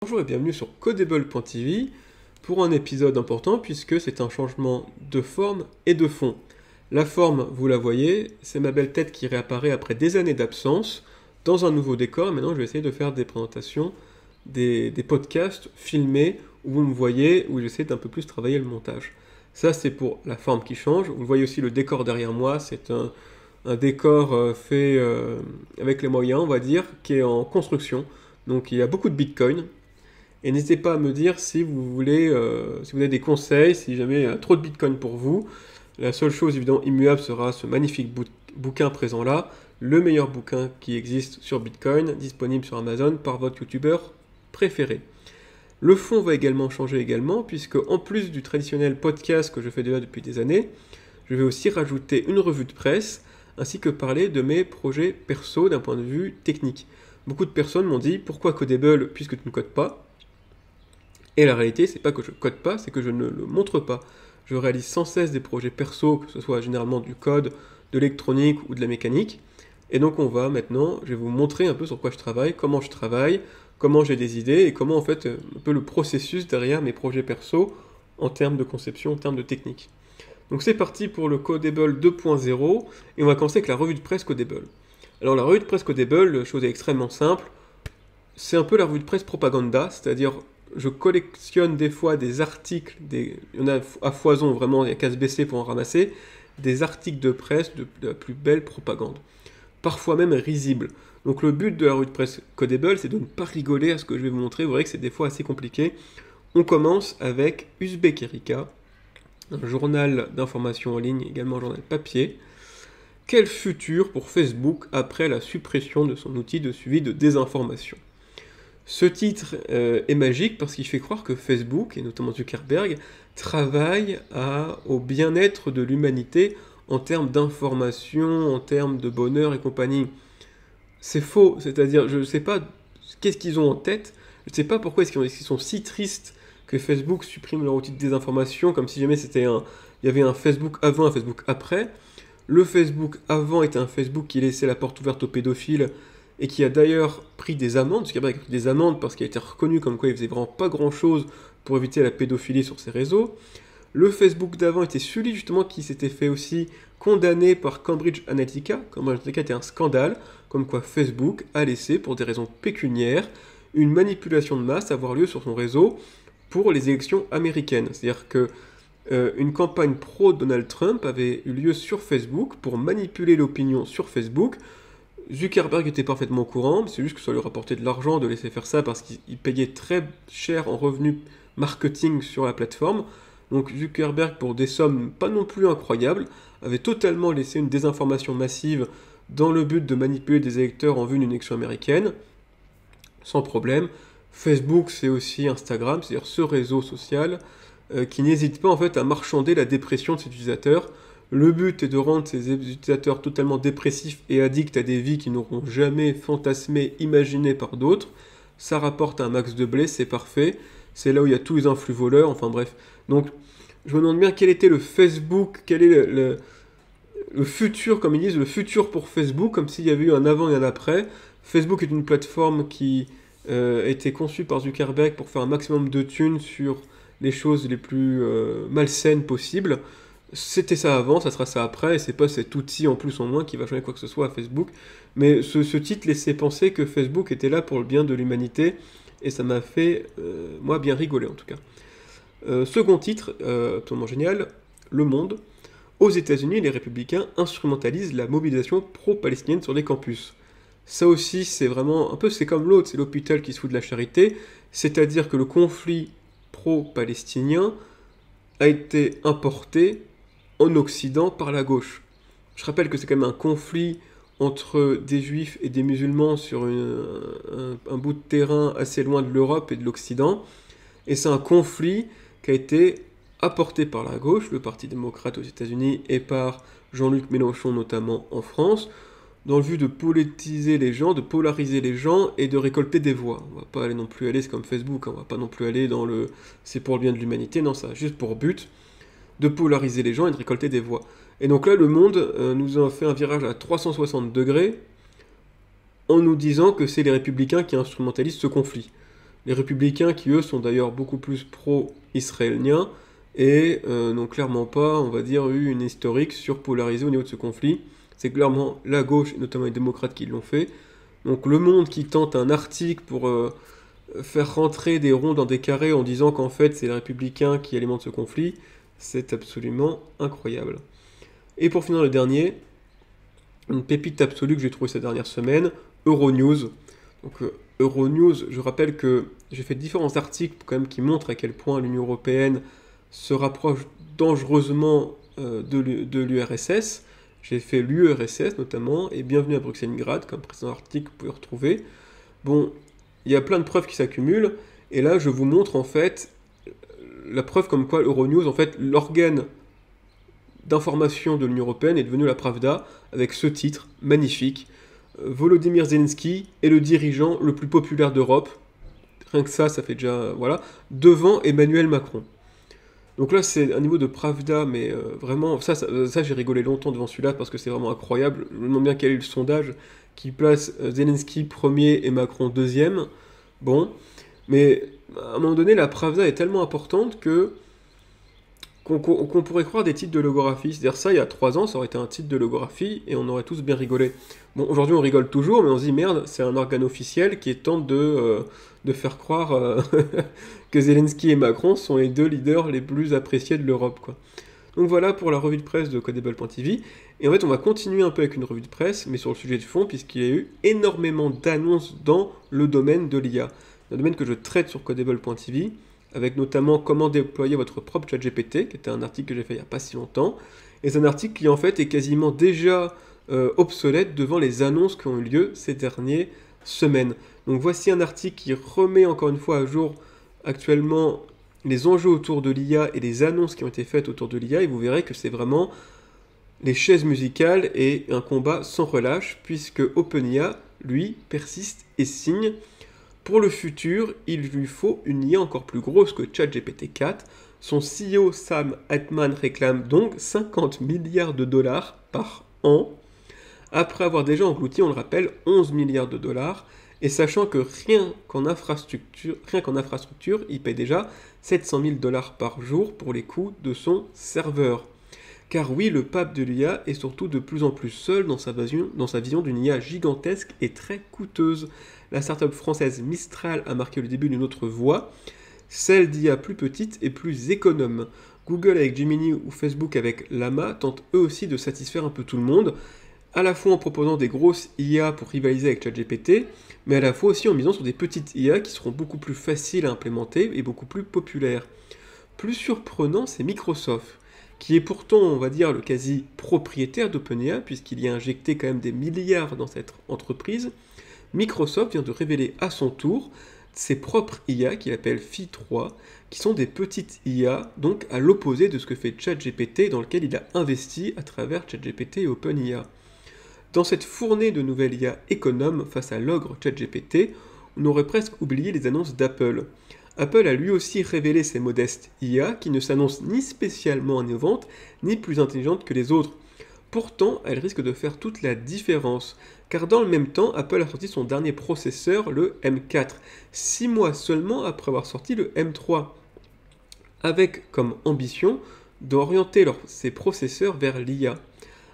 Bonjour et bienvenue sur Codable.tv pour un épisode important puisque c'est un changement de forme et de fond. La forme, vous la voyez, c'est ma belle tête qui réapparaît après des années d'absence dans un nouveau décor. Maintenant, je vais essayer de faire des présentations, des podcasts filmés où vous me voyez, où j'essaie d'un peu plus travailler le montage. Ça, c'est pour la forme qui change. Vous voyez aussi le décor derrière moi, c'est un décor fait avec les moyens, on va dire, qui est en construction. Donc il y a beaucoup de Bitcoin. Et n'hésitez pas à me dire si vous voulez, si vous avez des conseils, si jamais il y a trop de Bitcoin pour vous. La seule chose évidemment immuable sera ce magnifique bouquin présent là, le meilleur bouquin qui existe sur Bitcoin, disponible sur Amazon par votre youtubeur préféré. Le fond va également changer également, puisque en plus du traditionnel podcast que je fais déjà depuis des années, je vais aussi rajouter une revue de presse, ainsi que parler de mes projets perso d'un point de vue technique. Beaucoup de personnes m'ont dit, pourquoi Codable puisque tu ne codes pas? Et la réalité, c'est pas que je code pas, c'est que je ne le montre pas. Je réalise sans cesse des projets perso, que ce soit généralement du code, de l'électronique ou de la mécanique. Et donc je vais vous montrer un peu sur quoi je travaille, comment j'ai des idées et comment en fait un peu le processus derrière mes projets perso en termes de conception, en termes de technique. Donc c'est parti pour le Codable 2.0 et on va commencer avec la revue de presse Codable. Alors la revue de presse Codable, la chose est extrêmement simple. C'est un peu la revue de presse propaganda, c'est-à-dire je collectionne des fois des articles, il y en a à foison vraiment, il y a qu'à se baisser pour en ramasser, des articles de presse de la plus belle propagande, parfois même risibles. Donc le but de la revue de presse Codable, c'est de ne pas rigoler à ce que je vais vous montrer, vous verrez que c'est des fois assez compliqué. On commence avec Uzbek Erika, un journal d'information en ligne, également un journal papier. Quel futur pour Facebook après la suppression de son outil de suivi de désinformation? Ce titre est magique parce qu'il fait croire que Facebook, et notamment Zuckerberg, travaille au bien-être de l'humanité en termes d'information, en termes de bonheur et compagnie. C'est faux, c'est-à-dire je ne sais pas qu'est-ce qu'ils ont en tête, je ne sais pas pourquoi est-ce qu'ils sont si tristes que Facebook supprime leur outil de désinformation, comme si jamais il y avait un Facebook avant, un Facebook après. Le Facebook avant était un Facebook qui laissait la porte ouverte aux pédophiles, et qui a d'ailleurs pris des amendes, Zuckerberg a pris des amendes parce qu'il a été reconnu comme quoi il faisait vraiment pas grand chose pour éviter la pédophilie sur ses réseaux. Le Facebook d'avant était celui justement qui s'était fait aussi condamner par Cambridge Analytica. Cambridge Analytica était un scandale, comme quoi Facebook a laissé, pour des raisons pécuniaires, une manipulation de masse avoir lieu sur son réseau pour les élections américaines. C'est-à-dire que une campagne pro-Donald Trump avait eu lieu sur Facebook pour manipuler l'opinion sur Facebook. Zuckerberg était parfaitement au courant, c'est juste que ça lui rapportait de l'argent de laisser faire ça parce qu'il payait très cher en revenus marketing sur la plateforme. Donc Zuckerberg, pour des sommes pas non plus incroyables, avait totalement laissé une désinformation massive dans le but de manipuler des électeurs en vue d'une élection américaine, sans problème. Facebook, c'est aussi Instagram, c'est-à-dire ce réseau social qui n'hésite pas en fait à marchander la dépression de ses utilisateurs. Le but est de rendre ces utilisateurs totalement dépressifs et addicts à des vies qu'ils n'auront jamais fantasmées, imaginées par d'autres. Ça rapporte un max de blé, c'est parfait. C'est là où il y a tous les influx voleurs, enfin bref. Donc, je me demande bien quel était le Facebook, quel est le futur, comme ils disent, le futur pour Facebook, comme s'il y avait eu un avant et un après. Facebook est une plateforme qui a été conçue par Zuckerberg pour faire un maximum de thunes sur les choses les plus malsaines possibles. C'était ça avant, ça sera ça après, et c'est pas cet outil en plus en moins qui va changer quoi que ce soit à Facebook. Mais ce titre laissait penser que Facebook était là pour le bien de l'humanité, et ça m'a fait, moi, bien rigoler en tout cas. Second titre, absolument génial, Le Monde. Aux États-Unis, les républicains instrumentalisent la mobilisation pro-palestinienne sur les campus. Ça aussi, c'est vraiment un peu, c'est comme l'autre, c'est l'hôpital qui se fout de la charité, c'est-à-dire que le conflit pro-palestinien a été importé en Occident par la gauche. Je rappelle que c'est quand même un conflit entre des juifs et des musulmans sur un bout de terrain assez loin de l'Europe et de l'Occident, et c'est un conflit qui a été apporté par la gauche, le Parti démocrate aux États-Unis, et par Jean-Luc Mélenchon notamment en France, dans le but de politiser les gens, de polariser les gens et de récolter des voix. On va pas aller non plus aller, c'est comme Facebook, on va pas non plus aller dans le c'est pour le bien de l'humanité, non, ça a juste pour but de polariser les gens et de récolter des voix. Et donc là, le Monde nous a fait un virage à 360 degrés en nous disant que c'est les républicains qui instrumentalisent ce conflit. Les républicains qui, eux, sont d'ailleurs beaucoup plus pro-israéliens et n'ont clairement pas, on va dire, eu une historique surpolarisée au niveau de ce conflit. C'est clairement la gauche, et notamment les démocrates, qui l'ont fait. Donc Le Monde qui tente un article pour faire rentrer des ronds dans des carrés en disant qu'en fait c'est les républicains qui alimentent ce conflit, c'est absolument incroyable. Et pour finir le dernier, une pépite absolue que j'ai trouvée cette dernière semaine, Euronews. Donc Euronews, je rappelle que j'ai fait différents articles quand même qui montrent à quel point l'Union Européenne se rapproche dangereusement de l'URSS. J'ai fait l'URSS notamment, et Bienvenue à Bruxelles-Grad, comme précédent article que vous pouvez retrouver. Bon, il y a plein de preuves qui s'accumulent, et là je vous montre en fait la preuve comme quoi Euronews, en fait, l'organe d'information de l'Union Européenne est devenu la Pravda, avec ce titre magnifique. Volodymyr Zelensky est le dirigeant le plus populaire d'Europe. Rien que ça fait déjà... voilà. Devant Emmanuel Macron. Donc là, c'est un niveau de Pravda, mais vraiment... Ça j'ai rigolé longtemps devant celui-là, parce que c'est vraiment incroyable. Je me demande bien quel est le sondage qui place Zelensky premier et Macron deuxième. Bon. Mais à un moment donné, la Pravda est tellement importante qu'on pourrait croire des titres de logographie. C'est-à-dire ça, il y a 3 ans, ça aurait été un titre de logographie et on aurait tous bien rigolé. Bon, aujourd'hui on rigole toujours, mais on se dit merde, c'est un organe officiel qui tente de faire croire que Zelensky et Macron sont les 2 leaders les plus appréciés de l'Europe, quoi. Donc voilà pour la revue de presse de Codable.tv. Et en fait, on va continuer un peu avec une revue de presse, mais sur le sujet de fond, puisqu'il y a eu énormément d'annonces dans le domaine de l'IA. Un domaine que je traite sur Codable.tv, avec notamment comment déployer votre propre ChatGPT, qui était un article que j'ai fait il n'y a pas si longtemps. Et c'est un article qui en fait est quasiment déjà obsolète devant les annonces qui ont eu lieu ces dernières semaines. Donc voici un article qui remet encore une fois à jour actuellement les enjeux autour de l'IA et les annonces qui ont été faites autour de l'IA, et vous verrez que c'est vraiment les chaises musicales et un combat sans relâche, puisque OpenIA, lui, persiste et signe. Pour le futur, il lui faut une IA encore plus grosse que ChatGPT 4. Son CEO Sam Altman réclame donc 50 milliards de dollars par an, après avoir déjà englouti, on le rappelle, 11 milliards de dollars, et sachant que rien qu'en infrastructure, il paye déjà 700 000 dollars par jour pour les coûts de son serveur. Car oui, le pape de l'IA est surtout de plus en plus seul dans sa vision d'une IA gigantesque et très coûteuse. La startup française Mistral a marqué le début d'une autre voie, celle d'IA plus petite et plus économe. Google avec Gemini ou Facebook avec Llama tentent eux aussi de satisfaire un peu tout le monde, à la fois en proposant des grosses IA pour rivaliser avec ChatGPT, mais à la fois aussi en misant sur des petites IA qui seront beaucoup plus faciles à implémenter et beaucoup plus populaires. Plus surprenant, c'est Microsoft, qui est pourtant, on va dire, le quasi-propriétaire d'OpenIA, puisqu'il y a injecté quand même des milliards dans cette entreprise. Microsoft vient de révéler à son tour ses propres IA, qu'il appelle Phi 3, qui sont des petites IA, donc à l'opposé de ce que fait ChatGPT, dans lequel il a investi à travers ChatGPT et OpenIA. Dans cette fournée de nouvelles IA économes face à l'ogre ChatGPT, on aurait presque oublié les annonces d'Apple. Apple a lui aussi révélé ses modestes IA qui ne s'annoncent ni spécialement innovantes, ni plus intelligentes que les autres. Pourtant, elles risquent de faire toute la différence, car dans le même temps, Apple a sorti son dernier processeur, le M4, 6 mois seulement après avoir sorti le M3, avec comme ambition d'orienter ses processeurs vers l'IA.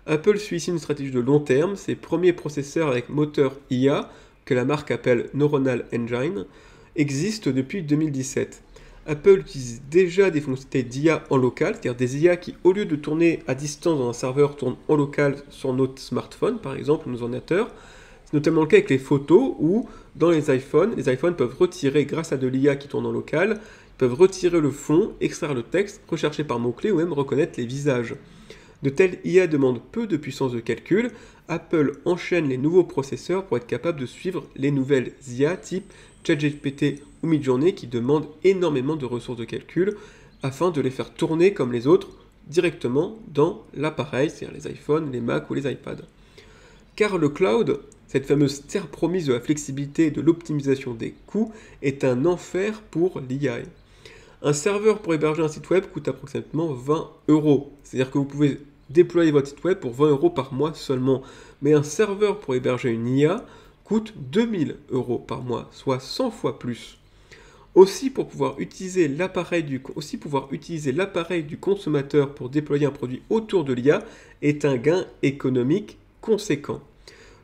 Apple suit ici une stratégie de long terme, ses premiers processeurs avec moteur IA, que la marque appelle Neuronal Engine, existent depuis 2017. Apple utilise déjà des fonctionnalités d'IA en local, c'est-à-dire des IA qui, au lieu de tourner à distance dans un serveur, tournent en local sur notre smartphone, par exemple, nos ordinateurs. C'est notamment le cas avec les photos, où dans les iPhones peuvent retirer, grâce à de l'IA qui tourne en local, ils peuvent retirer le fond, extraire le texte, rechercher par mots-clés ou même reconnaître les visages. De telles IA demandent peu de puissance de calcul. Apple enchaîne les nouveaux processeurs pour être capable de suivre les nouvelles IA type ChatGPT ou Midjourney qui demandent énormément de ressources de calcul afin de les faire tourner comme les autres directement dans l'appareil, c'est-à-dire les iPhones, les Mac ou les iPads. Car le cloud, cette fameuse terre promise de la flexibilité et de l'optimisation des coûts, est un enfer pour l'IA. Un serveur pour héberger un site web coûte approximativement 20 €. C'est-à-dire que vous pouvez déployer votre site web pour 20 € par mois seulement. Mais un serveur pour héberger une IA coûte 2000 € par mois, soit 100 fois plus. Aussi, pouvoir utiliser l'appareil du consommateur pour déployer un produit autour de l'IA est un gain économique conséquent.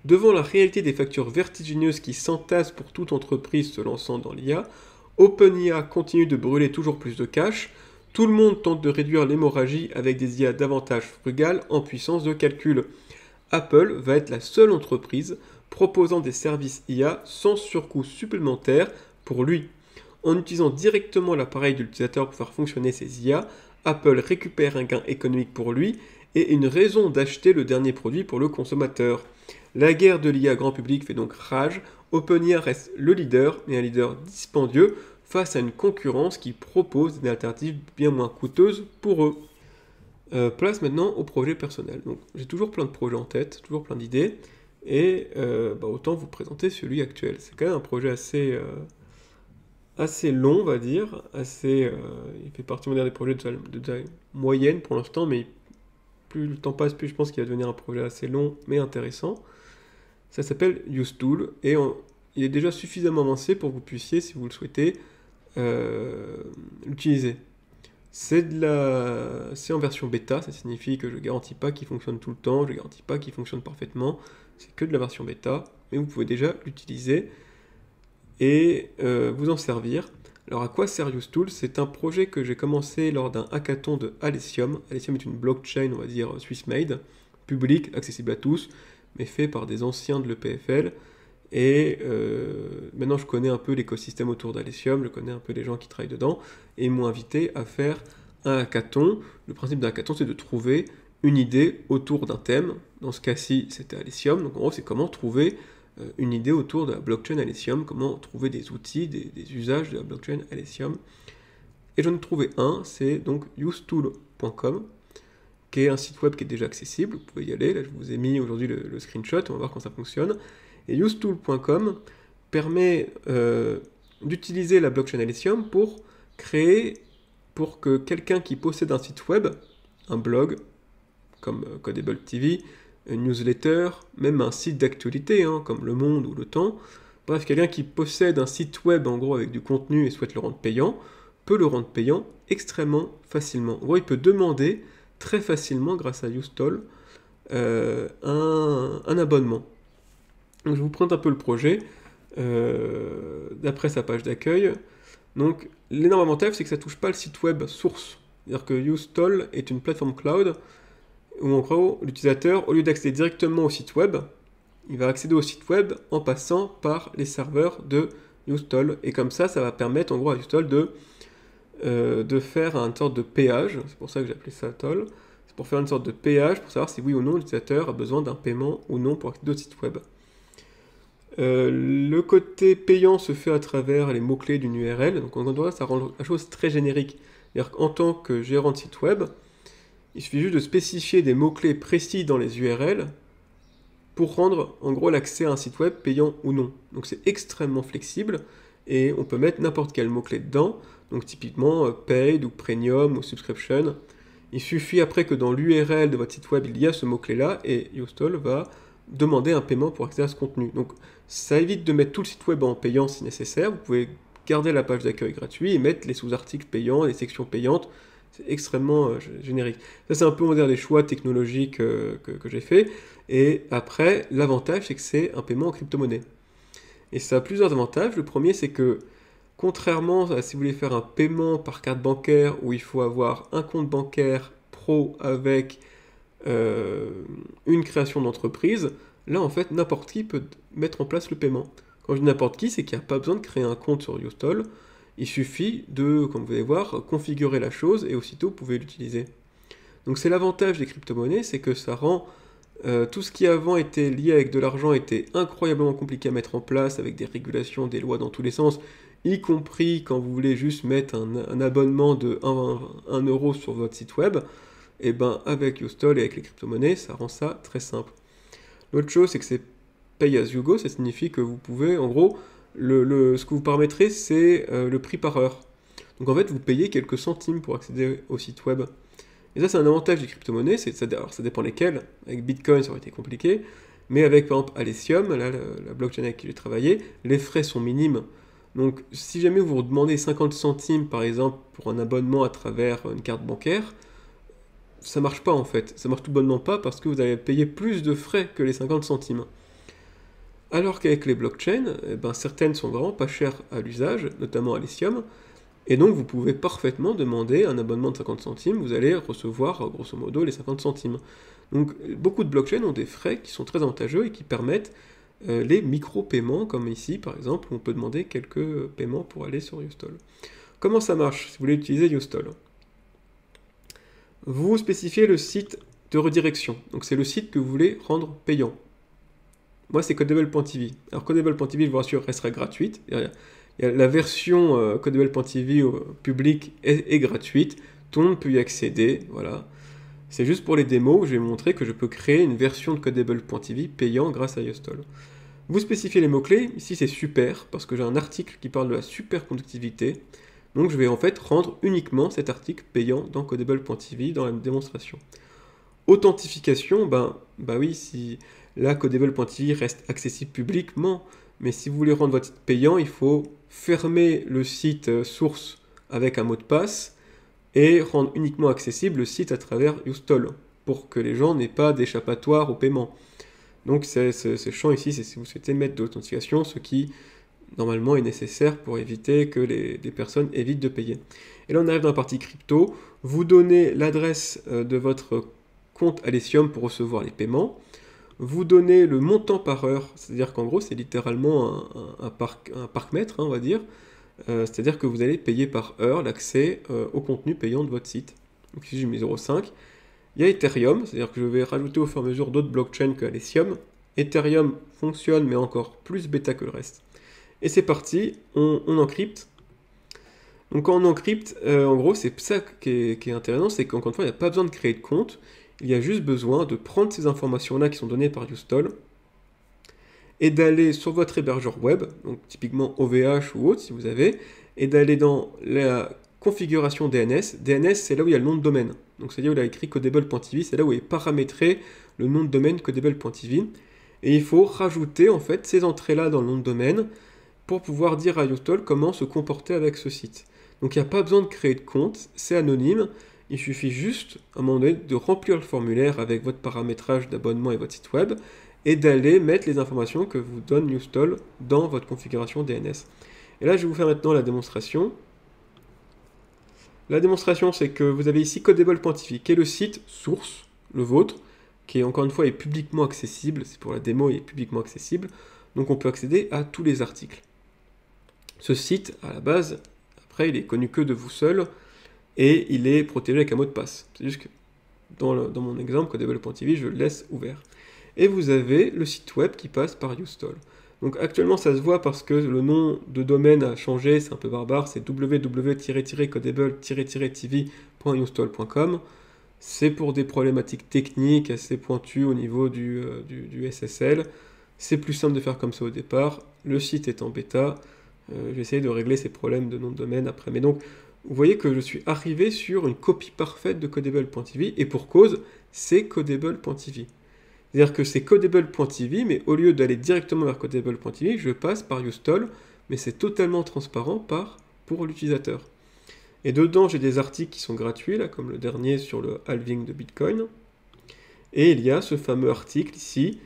Devant la réalité des factures vertigineuses qui s'entassent pour toute entreprise se lançant dans l'IA, OpenIA continue de brûler toujours plus de cash. Tout le monde tente de réduire l'hémorragie avec des IA davantage frugales en puissance de calcul. Apple va être la seule entreprise proposant des services IA sans surcoût supplémentaire pour lui. En utilisant directement l'appareil de l'utilisateur pour faire fonctionner ses IA, Apple récupère un gain économique pour lui et une raison d'acheter le dernier produit pour le consommateur. La guerre de l'IA grand public fait donc rage. OpenIA reste le leader, mais un leader dispendieux face à une concurrence qui propose des alternatives bien moins coûteuses pour eux. Place maintenant au projet personnel. Donc, j'ai toujours plein de projets en tête, toujours plein d'idées, et autant vous présenter celui actuel. C'est quand même un projet assez long, on va dire, il fait partie des projets de taille moyenne pour l'instant, mais plus le temps passe, plus je pense qu'il va devenir un projet assez long, mais intéressant. Ça s'appelle UseTool, et il est déjà suffisamment avancé pour que vous puissiez, si vous le souhaitez, l'utiliser. C'est en version bêta, ça signifie que je ne garantis pas qu'il fonctionne tout le temps, je ne garantis pas qu'il fonctionne parfaitement, c'est que de la version bêta, mais vous pouvez déjà l'utiliser et vous en servir. Alors à quoi sert UseTool? C'est un projet que j'ai commencé lors d'un hackathon de Alessium. Alessium est une blockchain, on va dire, Swiss-made, publique, accessible à tous, mais fait par des anciens de l'EPFL. Et maintenant je connais un peu l'écosystème autour d'Alessium, je connais un peu les gens qui travaillent dedans, et ils m'ont invité à faire un hackathon. Le principe d'un hackathon, c'est de trouver une idée autour d'un thème. Dans ce cas-ci, c'était Alessium. Donc en gros, c'est comment trouver une idée autour de la blockchain Alessium, comment trouver des outils, des usages de la blockchain Alessium. Et j'en ai trouvé un, c'est donc usetool.com, qui est un site web qui est déjà accessible, vous pouvez y aller. Là, je vous ai mis aujourd'hui le screenshot, on va voir comment ça fonctionne. Et usetool.com permet d'utiliser la blockchain Alessium pour que quelqu'un qui possède un site web, un blog, comme Codable TV, une newsletter, même un site d'actualité, comme Le Monde ou Le Temps, bref, quelqu'un qui possède un site web, en gros, avec du contenu et souhaite le rendre payant, peut le rendre payant extrêmement facilement. En gros, il peut demander très facilement, grâce à UseTool, un abonnement. Donc je vous présente un peu le projet, d'après sa page d'accueil. Donc l'énorme avantage, c'est que ça ne touche pas le site web source. C'est-à-dire que UseTool est une plateforme cloud où en gros l'utilisateur, au lieu d'accéder directement au site web, il va accéder au site web en passant par les serveurs de UseTool. Et comme ça va permettre en gros à UseTool de faire une sorte de péage. C'est pour ça que j'ai appelé ça toll. C'est pour faire une sorte de péage pour savoir si oui ou non l'utilisateur a besoin d'un paiement ou non pour accéder au site web. Le côté payant se fait à travers les mots-clés d'une URL, donc en gros ça rend la chose très générique. C'est-à-dire qu'en tant que gérant de site web, il suffit juste de spécifier des mots-clés précis dans les URL pour rendre en gros l'accès à un site web payant ou non. Donc c'est extrêmement flexible et on peut mettre n'importe quel mot-clé dedans, donc typiquement paid ou premium ou subscription. Il suffit après que dans l'URL de votre site web il y a ce mot-clé là et UseTool va demander un paiement pour accéder à ce contenu. Donc ça évite de mettre tout le site web en payant si nécessaire. Vous pouvez garder la page d'accueil gratuite et mettre les sous-articles payants, les sections payantes. C'est extrêmement générique. Ça c'est un peu on va dire, les choix technologiques que j'ai fait. Et après, l'avantage c'est que c'est un paiement en crypto-monnaie. Et ça a plusieurs avantages. Le premier c'est que contrairement à si vous voulez faire un paiement par carte bancaire où il faut avoir un compte bancaire pro avec une création d'entreprise, là en fait n'importe qui peut mettre en place le paiement. Quand je dis n'importe qui, c'est qu'il n'y a pas besoin de créer un compte sur UseTool, il suffit de, comme vous allez voir, configurer la chose et aussitôt vous pouvez l'utiliser. Donc c'est l'avantage des crypto-monnaies, c'est que ça rend tout ce qui avant était lié avec de l'argent était incroyablement compliqué à mettre en place, avec des régulations, des lois dans tous les sens, y compris quand vous voulez juste mettre un abonnement de 1 euro sur votre site web. Et ben avec UseTool et avec les crypto-monnaies, ça rend ça très simple. L'autre chose, c'est que c'est pay as you go, ça signifie que vous pouvez, en gros, ce que vous paramétrez, c'est le prix par heure. Donc en fait, vous payez quelques centimes pour accéder au site web. Et ça, c'est un avantage des crypto-monnaies, alors ça dépend lesquelles. Avec Bitcoin, ça aurait été compliqué, mais avec par exemple Alessium, là, la blockchain avec qui j'ai travaillé, les frais sont minimes. Donc si jamais vous demandez 50 centimes par exemple pour un abonnement à travers une carte bancaire, ça marche pas en fait. Ça marche tout bonnement pas parce que vous allez payer plus de frais que les 50 centimes. Alors qu'avec les blockchains, eh ben, certaines sont vraiment pas chères à l'usage, notamment Alessium, et donc vous pouvez parfaitement demander un abonnement de 50 centimes, vous allez recevoir grosso modo les 50 centimes. Donc beaucoup de blockchains ont des frais qui sont très avantageux et qui permettent les micro-paiements, comme ici par exemple, où on peut demander quelques paiements pour aller sur Ustol. Comment ça marche si vous voulez utiliser Ustol? Vous spécifiez le site de redirection, donc c'est le site que vous voulez rendre payant. Moi c'est Codable.tv. Alors Codable.tv, je vous rassure, restera gratuite. La version Codable.tv publique est gratuite, tout le monde peut y accéder, voilà. C'est juste pour les démos où je vais montrer que je peux créer une version de Codable.tv payant grâce à Ustol. Vous spécifiez les mots-clés, ici c'est super, parce que j'ai un article qui parle de la superconductivité, donc je vais en fait rendre uniquement cet article payant dans Codable.tv dans la démonstration. Authentification, bah oui, si là Codable.tv reste accessible publiquement, mais si vous voulez rendre votre site payant, il faut fermer le site source avec un mot de passe et rendre uniquement accessible le site à travers Ustol pour que les gens n'aient pas d'échappatoire au paiement. Donc ce champ ici, c'est si vous souhaitez mettre de l'authentification, ce qui normalement est nécessaire pour éviter que les personnes évitent de payer. Et là on arrive dans la partie crypto, vous donnez l'adresse de votre compte Alessium pour recevoir les paiements, vous donnez le montant par heure, c'est-à-dire qu'en gros c'est littéralement un parc-mètre, hein, on va dire, c'est-à-dire que vous allez payer par heure l'accès au contenu payant de votre site. Donc ici j'ai mis 0,5. Il y a Ethereum, c'est-à-dire que je vais rajouter au fur et à mesure d'autres blockchains que Alessium. Ethereum fonctionne mais encore plus bêta que le reste. Et c'est parti, on encrypte. Donc quand on encrypte, en gros c'est ça qui est intéressant, c'est qu'encore une fois il n'y a pas besoin de créer de compte, il y a juste besoin de prendre ces informations-là qui sont données par Ustol et d'aller sur votre hébergeur web, donc typiquement OVH ou autre si vous avez, et d'aller dans la configuration DNS. DNS, c'est là où il y a le nom de domaine. Donc c'est là où il a écrit Codable.tv, c'est là où il est paramétré le nom de domaine Codable.tv. Et il faut rajouter en fait ces entrées-là dans le nom de domaine pour pouvoir dire à Ustol comment se comporter avec ce site. Donc il n'y a pas besoin de créer de compte, c'est anonyme. Il suffit juste, à un moment donné, de remplir le formulaire avec votre paramétrage d'abonnement et votre site web et d'aller mettre les informations que vous donne Ustol dans votre configuration DNS. Et là, je vais vous faire maintenant la démonstration. La démonstration, c'est que vous avez ici Codable.tv, qui est le site source, le vôtre, qui encore une fois est publiquement accessible, c'est pour la démo, il est publiquement accessible, donc on peut accéder à tous les articles. Ce site, à la base, après, il est connu que de vous seul, et il est protégé avec un mot de passe. C'est juste que dans mon exemple, Codable.tv, je le laisse ouvert. Et vous avez le site web qui passe par Ustol. Donc actuellement ça se voit parce que le nom de domaine a changé, c'est un peu barbare, c'est www-codable-tv.ustol.com. C'est pour des problématiques techniques assez pointues au niveau du SSL. C'est plus simple de faire comme ça au départ. Le site est en bêta. Je vais essayer de régler ces problèmes de nom de domaine après. Mais donc, vous voyez que je suis arrivé sur une copie parfaite de Codable.tv, et pour cause, c'est Codable.tv. C'est-à-dire que c'est Codable.tv, mais au lieu d'aller directement vers Codable.tv, je passe par Ustol, mais c'est totalement transparent pour l'utilisateur. Et dedans, j'ai des articles qui sont gratuits, là, comme le dernier sur le halving de Bitcoin. Et il y a ce fameux article ici,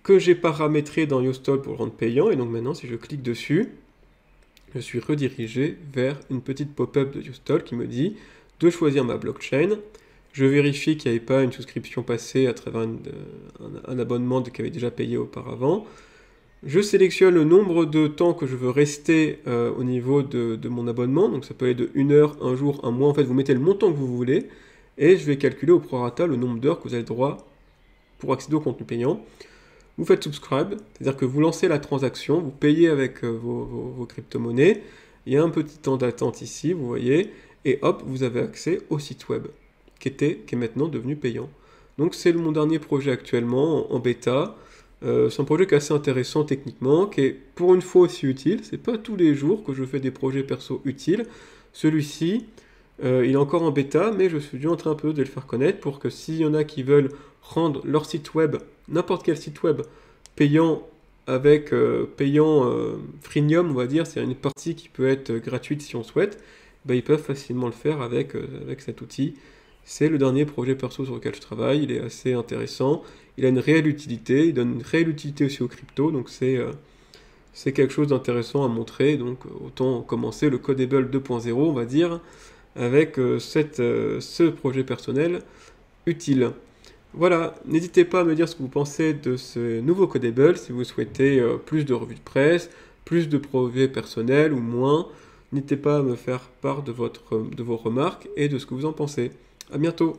que j'ai paramétré dans Ustol pour le rendre payant, et donc maintenant, si je clique dessus, je suis redirigé vers une petite pop-up de Ustol qui me dit de choisir ma blockchain. Je vérifie qu'il n'y avait pas une souscription passée à travers un abonnement qui avait déjà payé auparavant. Je sélectionne le nombre de temps que je veux rester au niveau de mon abonnement. Donc ça peut aller de 1 heure, 1 jour, 1 mois. En fait, vous mettez le montant que vous voulez. Et je vais calculer au prorata le nombre d'heures que vous avez le droit pour accéder au contenu payant. Vous faites subscribe, c'est-à-dire que vous lancez la transaction, vous payez avec vos crypto-monnaies. Il y a un petit temps d'attente ici, vous voyez. Et hop, vous avez accès au site web. Qui est maintenant devenu payant. Donc c'est mon dernier projet actuellement en bêta. C'est un projet qui est assez intéressant techniquement, qui est pour une fois aussi utile. C'est pas tous les jours que je fais des projets perso utiles. Celui-ci, il est encore en bêta, mais je suis en train un peu de le faire connaître pour que s'il y en a qui veulent rendre leur site web, n'importe quel site web, payant avec payant freemium, on va dire, c'est-à-dire une partie qui peut être gratuite si on souhaite, ben, ils peuvent facilement le faire avec cet outil. C'est le dernier projet perso sur lequel je travaille, il est assez intéressant, il a une réelle utilité, il donne une réelle utilité aussi aux cryptos, donc c'est quelque chose d'intéressant à montrer, donc autant commencer le Codable 2.0, on va dire, avec ce projet personnel utile. Voilà, n'hésitez pas à me dire ce que vous pensez de ce nouveau Codable, si vous souhaitez plus de revues de presse, plus de projets personnels ou moins. N'hésitez pas à me faire part de vos remarques et de ce que vous en pensez. À bientôt.